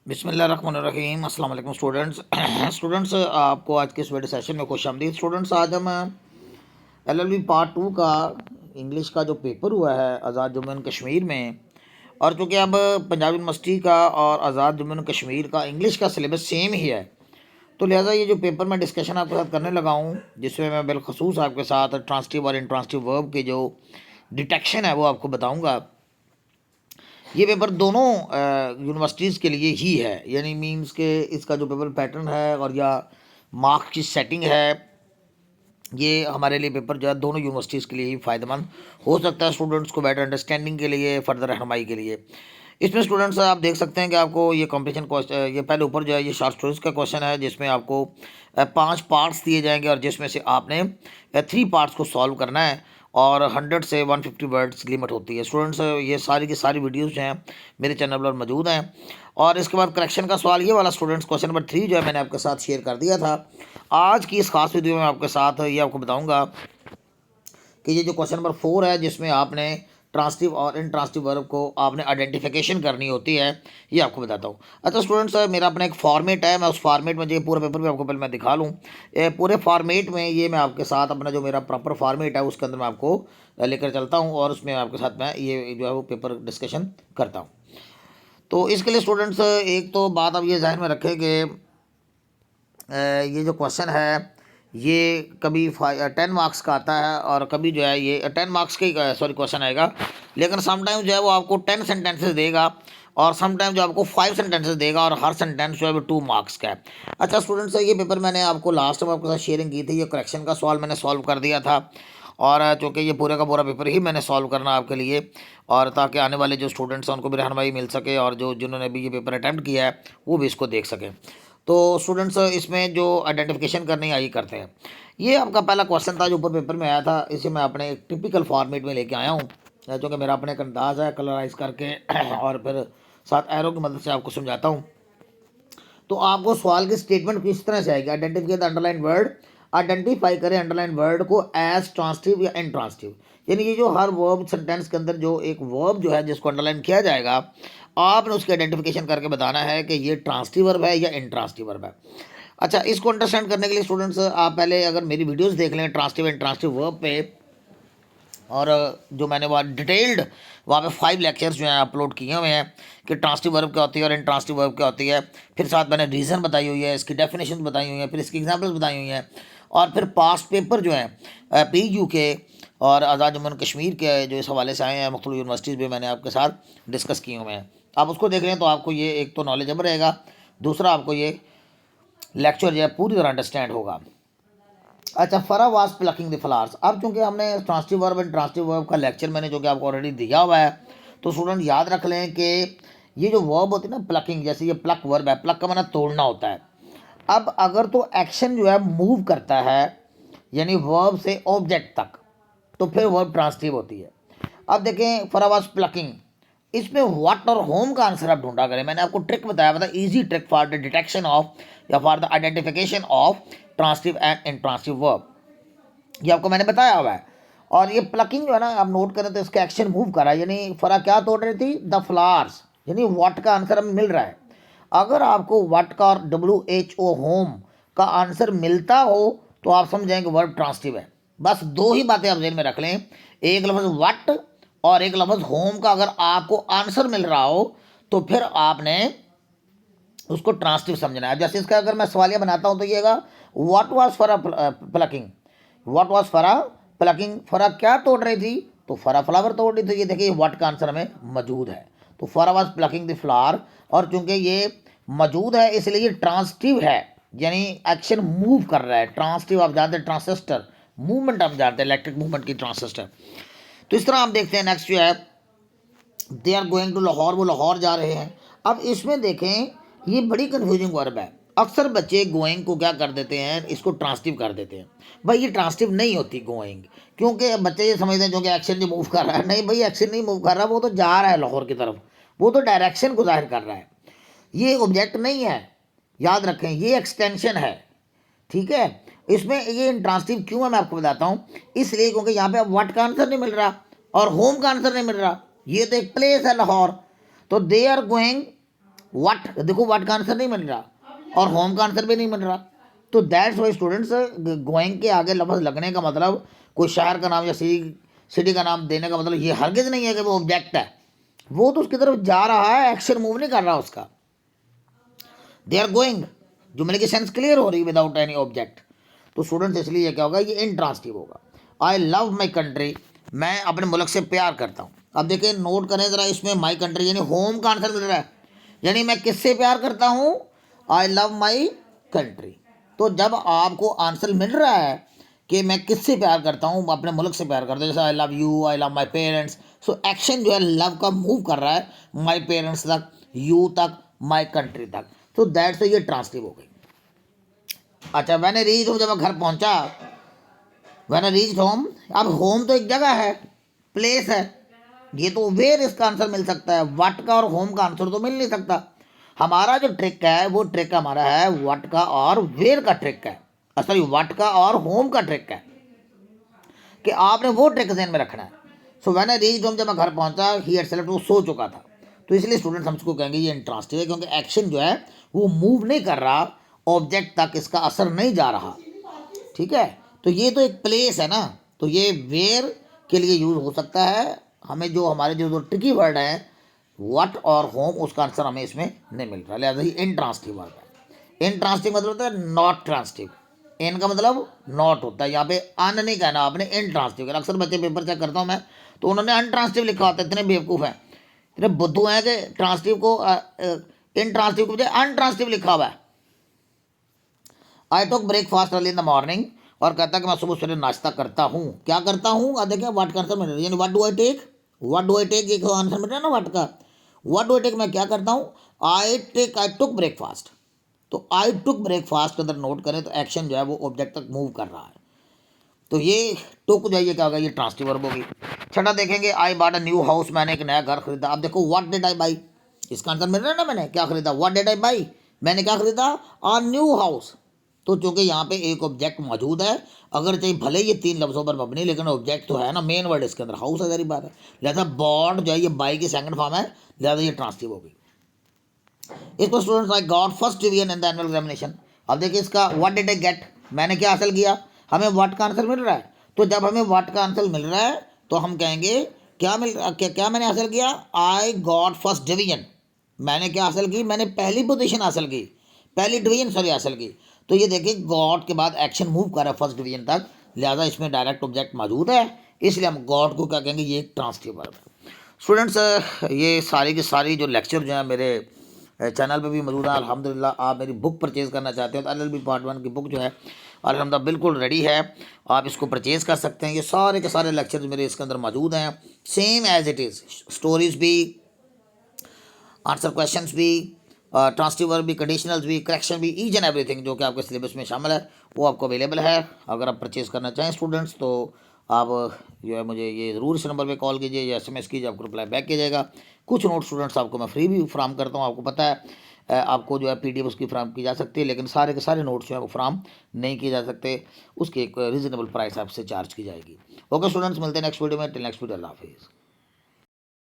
बिस्मिल्लाहिर्रहमानिर्रहीम अस्सलाम वालेकुम स्टूडेंट्स। स्टूडेंट्स आपको आज के इस वीडियो सेशन में खुशामदीद। स्टूडेंट्स आज हम एलएलबी पार्ट 2 का इंग्लिश का जो पेपर हुआ है आज़ाद जम्मू एंड कश्मीर में, और चूँकि अब पंजाब यूनिवर्सिटी का और आज़ाद जम्मू एंड कश्मीर का इंग्लिश का सिलेबस सेम ही है, तो लिहाजा ये जो पेपर मैं डिस्कशन आपके साथ करने लगा हूँ, जिसमें मैं बिलखसूस आपके साथ ट्रांसिटिव और इंट्रांसिटिव वर्ब के जो डिटेक्शन है वो आपको बताऊँगा। ये पेपर दोनों यूनिवर्सिटीज़ के लिए ही है, यानी मींस के इसका जो पेपर पैटर्न है और या मार्क्स की सेटिंग है, ये हमारे लिए पेपर जो है दोनों यूनिवर्सिटीज़ के लिए ही फ़ायदेमंद हो सकता है, स्टूडेंट्स को बेटर अंडरस्टैंडिंग के लिए, फर्दर रहनुमाई के लिए। इसमें स्टूडेंट्स आप देख सकते हैं कि आपको ये कॉम्पिटिशन क्वेश्चन, ये पहले ऊपर जो है ये शॉर्ट स्टोरीज का क्वेश्चन है, जिसमें आपको 5 पार्ट्स दिए जाएंगे और जिसमें से आपने 3 पार्ट्स को सॉल्व करना है और 100 से 150 वर्ड्स लिमिट होती है। स्टूडेंट्स ये सारी की सारी वीडियोस जो हैं मेरे चैनल पर मौजूद हैं। और इसके बाद करेक्शन का सवाल ये वाला स्टूडेंट्स क्वेश्चन नंबर 3 जो है मैंने आपके साथ शेयर कर दिया था। आज की इस खास वीडियो में आपके साथ ये आपको बताऊँगा कि ये जो क्वेश्चन नंबर 4 है, जिसमें आपने ट्रांसिटिव और इनट्रांसिटिव वर्ब को आपने आइडेंटिफिकेशन करनी होती है, ये आपको बताता हूँ। अच्छा स्टूडेंट्स, मेरा अपना एक फॉर्मेट है, मैं उस फॉर्मेट में जो पूरा पेपर भी आपको पहले मैं दिखा लूँ। पूरे फॉर्मेट में ये मैं आपके साथ अपना जो मेरा प्रॉपर फॉर्मेट है उसके अंदर मैं आपको लेकर चलता हूँ और उसमें आपके साथ मैं ये जो है वो पेपर डिस्कशन करता हूँ। तो इसके लिए स्टूडेंट्स एक तो बात अब ये जहन में रखें कि ये जो क्वेश्चन है ये कभी 10 मार्क्स का आता है और कभी जो है ये 10 मार्क्स का ही सॉरी क्वेश्चन आएगा, लेकिन समटाइम जो है वो आपको 10 सेंटेंसेस देगा और समटाइम जो आपको 5 सेंटेंसेस देगा और हर सेंटेंस जो है वो 2 मार्क्स का है। अच्छा स्टूडेंट्स, ये पेपर मैंने आपको लास्ट टाइम आपके साथ शेयरिंग की थी, ये करेक्शन का सवाल मैंने सॉल्व कर दिया था और चूँकि ये पूरे का पूरा पेपर ही मैंने सॉल्व करना आपके लिए, और ताकि आने वाले जो स्टूडेंट्स हैं उनको भी रहनुमाई मिल सके और जो जिन्होंने भी ये पेपर अटैम्प्ट किया है वो भी इसको देख सकें। तो स्टूडेंट्स इसमें जो आइडेंटिफिकेशन करनी आई करते हैं, ये आपका पहला क्वेश्चन था जो ऊपर पेपर में आया था, इसे मैं अपने एक टिपिकल फॉर्मेट में लेके आया हूँ, क्योंकि मेरा अपने एक अंदाज़ है कलराइज करके और फिर साथ एरो की मदद से आपको समझाता हूँ। तो आपको सवाल की स्टेटमेंट किस तरह से आएगी, identify the underline word, identify करें अंडरलाइन वर्ड को एज ट्रांसिटिव या इनट्रांसिटिव, यानी ये जो हर वर्ब सेंटेंस के अंदर जो एक वर्ब जो है जिसको अंडरलाइन किया जाएगा, आपने उसकी आइडेंटिफिकेशन करके बताना है कि ये ट्रांसिटिव वर्ब है या इनट्रांसिटिव वर्ब है। अच्छा, इसको अंडरस्टैंड करने के लिए स्टूडेंट्स आप पहले अगर मेरी वीडियोस देख लें ट्रांसिटिव इनट्रांसिटिव वर्ब पे, और जो मैंने वहाँ डिटेल्ड वहाँ पे 5 लेक्चर्स जो हैं अपलोड किए हुए हैं कि ट्रांसिटिव वर्ब क्या होती है और इनट्रांसिटिव वर्ब क्या होती है, फिर साथ मैंने रीज़न बताई हुई है, इसकी डेफिनेशन बताई हुई है, फिर इसकी एग्जांपल्स बताई हुई हैं, और फिर पास्ट पेपर जो हैं PU के और आज़ाद जम्मू एंड कश्मीर के जो इस हवाले से आए हैं मुख्तलिफ यूनिवर्सिटीज़ में मैंने आपके साथ डिस्कस किए हुए हैं। आप उसको देख लें तो आपको ये एक तो नॉलेजेबल रहेगा, दूसरा आपको ये लेक्चर जो है पूरी तरह अंडरस्टैंड होगा। अच्छा, फरा वाज प्लकिंग द फ्लावर्स। अब चूंकि हमने transitive verb and transitive verb का लेक्चर मैंने जो कि आपको ऑलरेडी दिया हुआ है, तो स्टूडेंट याद रख लें कि ये जो वर्ब होती है ना प्लकिंग, जैसे ये प्लक वर्ब है, प्लक का माना तोड़ना होता है। अब अगर तो एक्शन जो है मूव करता है यानी वर्ब से ऑब्जेक्ट तक, तो फिर वर्ब ट्रांसिटिव होती है। अब देखें फरा वाज प्लकिंग, इसमें व्हाट और होम का आंसर आप ढूंढा करें। मैंने आपको ट्रिक बताया था, easy trick for the detection of या for the identification of transitive and intransitive verb, ये आपको मैंने बताया हुआ है। और ये प्लकिंग जो है ना, आप नोट करें तो इसका एक्शन मूव करा, यानी फरा क्या तोड़ रही थी, द फ्लावर्स, यानी व्हाट का आंसर हमें मिल रहा है। अगर आपको व्हाट का और WHO होम का आंसर मिलता हो तो आप समझ जाएंगे वर्ब ट्रांसिटिव है। बस दो ही बातें आप जेल में रख लें, एक लफ्ज़ व्हाट और एक लफ्ज़ होम का अगर आपको आंसर मिल रहा हो तो फिर आपने उसको ट्रांसिटिव समझना है। जैसे इसका अगर मैं सवालिया बनाता हूँ तो ये व्हाट वाज फरा प्लकिंग, व्हाट वाज फरा प्लकिंग, फरा क्या तोड़ रही थी, तो फरा फ्लावर तोड़ रही थी। ये देखिए व्हाट का आंसर हमें मौजूद है, तो फरा वाज प्लकिंग द फ्लावर, और चूंकि ये मौजूद है इसलिए ये ट्रांसिटिव है, यानी एक्शन मूव कर रहा है। ट्रांसिटिव आप जानते हैं, ट्रांसिस्टर मूवमेंट आप जानते हैं, इलेक्ट्रिक मूवमेंट की ट्रांसिस्टर। तो इस तरह आप देखते हैं नेक्स्ट जो है they are going to Lahore, वो लाहौर जा रहे हैं। अब इसमें देखें ये बड़ी कन्फ्यूजिंग वर्ब है, अक्सर बच्चे गोइंग को क्या कर देते हैं, इसको ट्रांसिटिव कर देते हैं। भाई ये ट्रांसिटिव नहीं होती गोइंग, क्योंकि बच्चे ये समझते हैं जो कि एक्शन जो मूव कर रहा है, नहीं भाई एक्शन नहीं मूव कर रहा, वो तो जा रहा है लाहौर की तरफ, वो तो डायरेक्शन को जाहिर कर रहा है, ये ऑब्जेक्ट नहीं है। याद रखें ये एक्सटेंशन है, ठीक है। इसमें ये इंट्रांसिटिव क्यों है मैं आपको बताता हूँ, इसलिए क्योंकि यहाँ पे अब व्हाट का आंसर नहीं मिल रहा और होम का आंसर नहीं मिल रहा, ये तो एक प्लेस है लाहौर, तो दे आर गोइंग व्हाट, देखो व्हाट का आंसर नहीं मिल रहा और होम का आंसर भी नहीं मिल रहा। तो दैट्स वाई स्टूडेंट्स, गोइंग के आगे लफ्ज़ लगने का मतलब कोई शहर का नाम या सिटी का नाम देने का मतलब ये हरगिज़ नहीं है कि वो ऑब्जेक्ट है, वो तो उसकी तरफ जा रहा है, एक्शन मूव नहीं कर रहा उसका। दे आर गोइंग, जुमले की सेंस क्लियर हो रही है विदाउट एनी ऑब्जेक्ट। तो स्टूडेंट्स इसलिए ये क्या होगा, ये इंट्रांसिटिव होगा। आई लव माई कंट्री, मैं अपने मुल्क से प्यार करता हूँ। अब देखिए नोट करें ज़रा, इसमें माई कंट्री यानी होम का आंसर मिल रहा है, यानी मैं किससे प्यार करता हूँ, आई लव माई कंट्री। तो जब आपको आंसर मिल रहा है कि मैं किससे प्यार करता हूँ, अपने मुल्क से प्यार करता हूँ, जैसे I love you, I love my parents, so action जो है लव का मूव कर रहा है माई पेरेंट्स तक, यू तक, माई कंट्री तक। तो दैट्स ये ट्रांसटिव हो गई। अच्छा, मैंने रीच होम, जब मैं घर पहुंचा, मैंने रीच होम, अब होम तो एक जगह है, प्लेस है, ये तो वेयर इसका आंसर मिल सकता है, व्हाट का और होम का आंसर तो मिल नहीं सकता। हमारा जो ट्रिक है वो ट्रिक हमारा है व्हाट का और वेयर का ट्रिक है, सॉरी व्हाट का और होम का ट्रिक है, कि आपने वो ट्रिक ध्यान में रखना है। सो मैंने रीच होम, जब मैं घर पहुंचा, ही हैड सेलेक्ट, वो सो चुका था। तो इसलिए स्टूडेंट्स हमको कहेंगे ये इंट्रांसिटिव है, क्योंकि एक्शन जो है वो मूव नहीं कर रहा, ऑब्जेक्ट तक इसका असर नहीं जा रहा। ठीक है, तो ये तो एक प्लेस है ना, तो ये वेयर के लिए यूज हो सकता है। हमें जो हमारे जो ट्रिकी वर्ड है व्हाट और होम, उसका आंसर हमें इसमें नहीं मिल रहा, लिहाजा ये इंट्रांसिटिव वर्ड है। इंट्रांसिटिव मतलब होता है नॉट ट्रांसिटिव, इन का मतलब नॉट होता है, यहाँ पे अन नहीं कहना आपने, इंट्रांसिटिव। अक्सर बच्चे पेपर चेक करता हूँ मैं, तो उन्होंने अनट्रांसिटिव लिखा होता है, इतने बेवकूफ़ हैं, इतने बुद्धू हैं कि ट्रांसिटिव को इंट्रांसिटिव के बजाय अनट्रांसिटिव लिखा हुआ है। I took breakfast early in the morning, और कहता है कि मैं सुबह सवेरे नाश्ता करता हूँ। क्या करता हूँ, देखिए व्हाट का आंसर मिल रहा है, यानी what do I take, what do I take, एक आंसर मिल रहा है ना व्हाट का, व्हाट डू आई टेक, मैं क्या करता हूँ, आई टुक ब्रेकफास्ट। तो आई टुक ब्रेकफास्ट के अंदर नोट करें तो एक्शन जो है वो ऑब्जेक्ट तक मूव कर रहा है। तो ये टुक जाइए क्या होगा, ये ट्रांसटिव वर्ब होगी। छठा देखेंगे, I bought a new house, मैंने एक नया घर खरीदा। अब देखो व्हाट डिड आई बाई, इसका आंसर मिल रहा है ना, मैंने क्या खरीदा, व्हाट डिड आई बाई, मैंने क्या खरीदा, अ न्यू हाउस। तो चूंकि यहाँ पे एक ऑब्जेक्ट मौजूद है, अगर चाहे भले ये तीन लफ्जों पर मबनी, लेकिन ऑब्जेक्ट तो है ना, मेन वर्ड इसके अंदर हाउस है, सारी बात है। लिहाजा बॉट जो है ये बाई की सेकंड फॉर्म है, लिहाजा ये ट्रांसटिव होगी। इसको students I got first division in the annual examination. अब देखिए इसका व्हाट डिड आई गेट, मैंने क्या हासिल किया, हमें व्हाट का आंसर मिल रहा है। तो जब हमें व्हाट का आंसर मिल रहा है तो हम कहेंगे क्या क्या मैंने हासिल किया, आई गॉट फर्स्ट डिवीजन। मैंने क्या हासिल की, मैंने पहली पोजीशन हासिल की, पहली डिवीजन सॉरी हासिल की। तो ये देखिए गॉड के बाद एक्शन मूव कर रहा है फर्स्ट डिवीजन तक, लिहाजा इसमें डायरेक्ट ऑब्जेक्ट मौजूद है, इसलिए हम गॉड को क्या कहेंगे, ये एक ट्रांसटिव वर्ब है। स्टूडेंट्स, ये सारी की सारी जो लेक्चर जो है मेरे चैनल पे भी मौजूद है। अल्हम्दुलिल्लाह आप मेरी बुक परचेज़ करना चाहते हो तो LLB पार्ट 1 की बुक जो है अल्हम्दुलिल्लाह बिल्कुल रेडी है, आप इसको परचेज़ कर सकते हैं। ये सारे के सारे लेक्चर मेरे इसके अंदर मौजूद हैं, same as it is, stories भी, आंसर क्वेश्चंस भी, ट्रांसटिव वर्ब भी, कंडीशनल्स भी, करेक्शन भी, ईच एंड एवरीथिंग जो कि आपके सिलेबस में शामिल है वो आपको अवेलेबल है। अगर आप परचेज़ करना चाहें स्टूडेंट्स तो आप जो है मुझे ये ज़रूर इस नंबर पे कॉल कीजिए या SMS कीजिए, आपको रिप्लाई बैक किया जाएगा। कुछ नोट स्टूडेंट्स आपको मैं फ्री भी फ्राहम करता हूँ, आपको पता है, आपको जो है PDF उसकी फ्राहम की जा सकती है, लेकिन सारे के सारे नोट्स जो है वो फ्राहम नहीं किए जा सकते, उसकी एक रीज़नेबल प्राइस आपसे चार्ज की जाएगी। ओके स्टूडेंट्स, मिलते हैं नेक्स्ट वीडियो में, टिल नेक्स्ट वीडियो, अल्लाह हाफिज़।